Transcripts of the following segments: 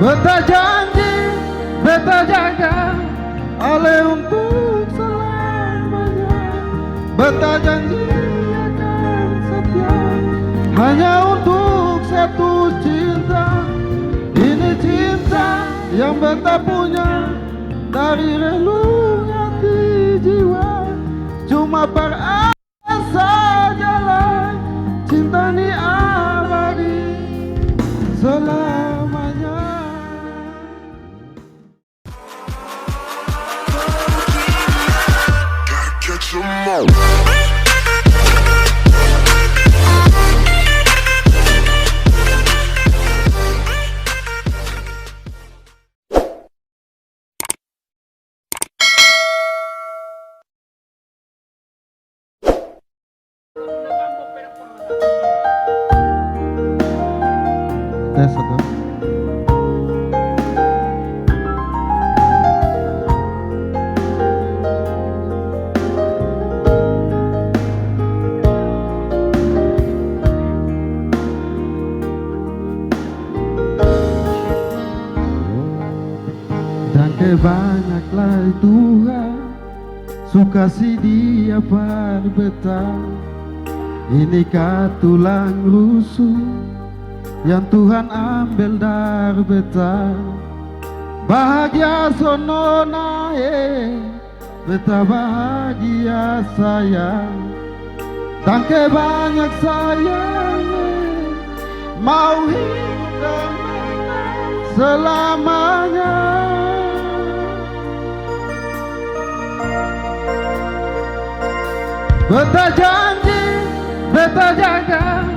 Beta janji, beta jaga Ale untuk selamanya. Beta janji akan setia hanya untuk satu cinta. Ini cinta yang beta punya dari relung hati jiwa. Cuma perasa jalan cinta ni abadi selamanya. Tes satu. Danke banyaklah Tuhan, suka si dia par beta. Ini tulang rusuk yang Tuhan ambil dari beta. Bahagia sono nae, beta bahagia sayang. Danke banyak sayang, mau hidup selamanya. Beta janji, beta jaga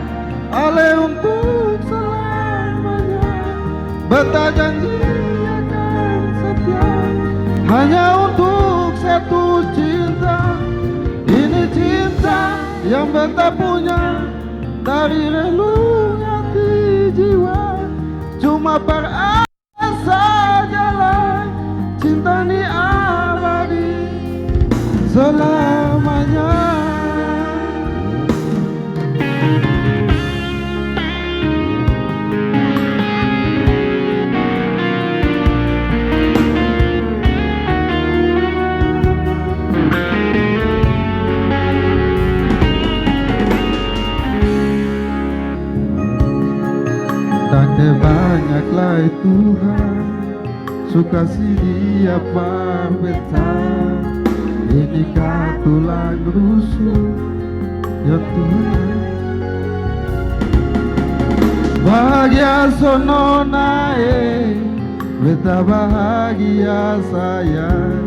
Ale untuk selamanya. Beta janji akan setia hanya untuk satu cinta. Ini cinta yang beta punya dari relung hati jiwa. Cuma perasa jalan cinta ni abadi selamanya. Danke banyaklah Tuhan, suka si dia par beta. Ini tulang rusuk ya Tuhan. Bahagia sono nae, beta bahagia sayang.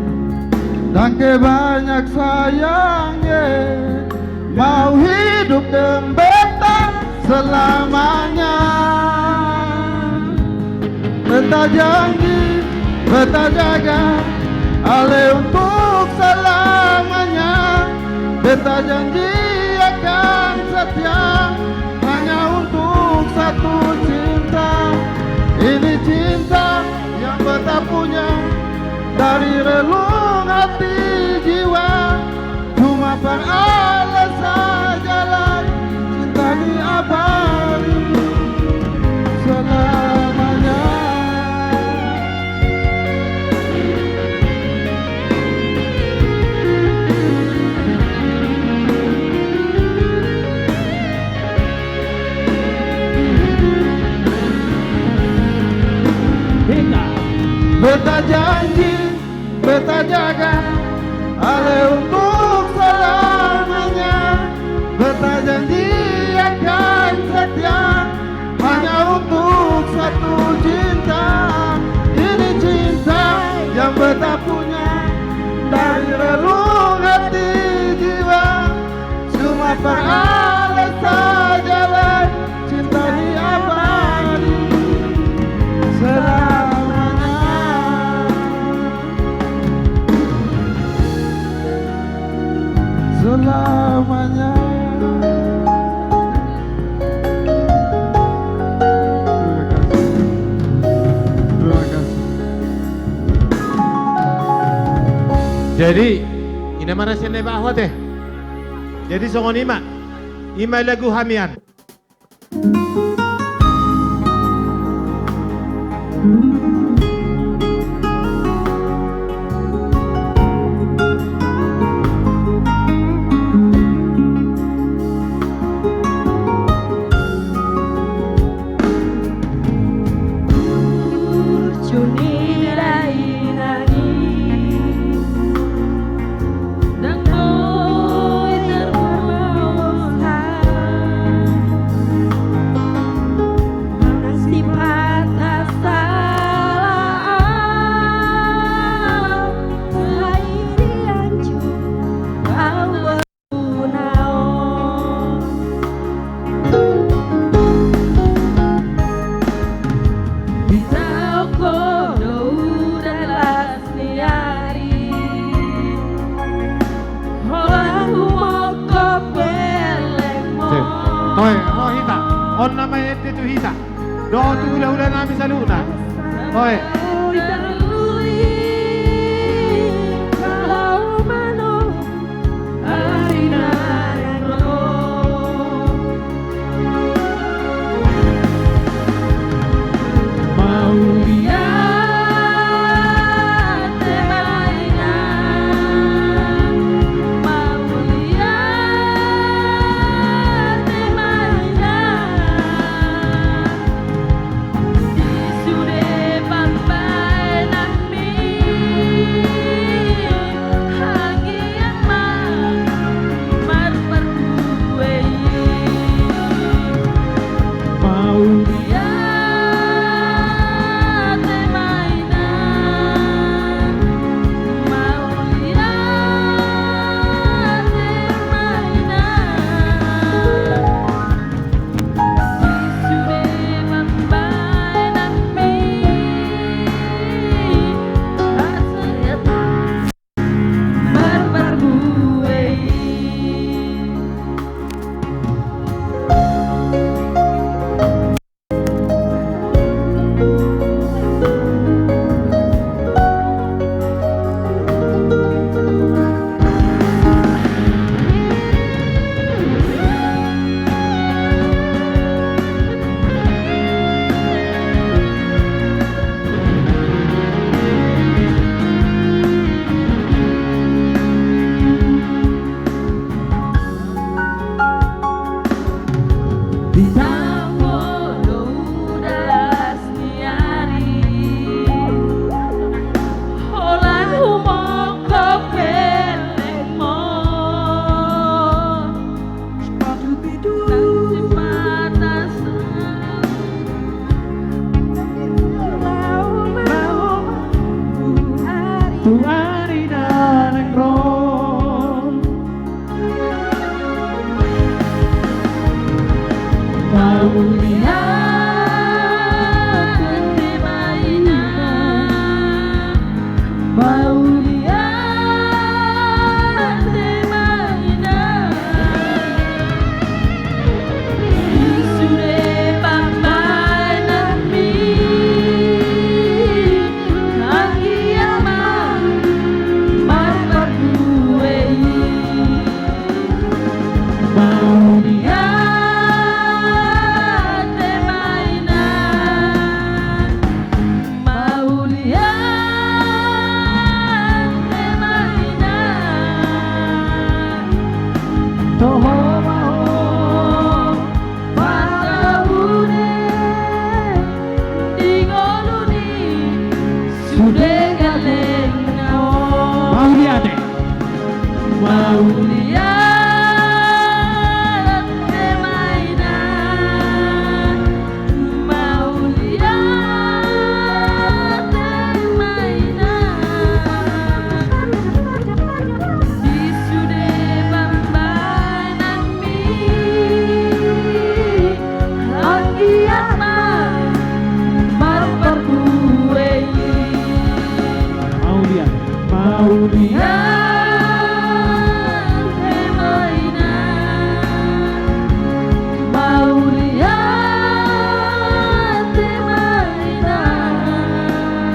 Danke banyak sayang mau hidup dengan beta selamanya. Beta janji, beta jaga Ale untuk selamanya. Beta janji akan setia hanya untuk satu cinta. Ini cinta yang beta punya dari relung hati jiwa. Cuma peralasan jalan cinta ni abadi selamanya. Beta janji, beta jaga Ale untuk selamanya. Beta janji akan setia hanya untuk satu cinta. Ini cinta yang beta punya dari relung hati jiwa. Cuma peralasan jalan cinta ni abadi selamanya. Selamanya. Terima kasih. Jadi, ina mana sini bahwa teh. Jadi songon ima lagu hamian. Hoy, oh hita. On nama ente tu hita. Do tu hula-hula nami sa luna. Hoy.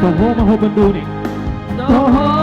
Toho maho benduni. Toho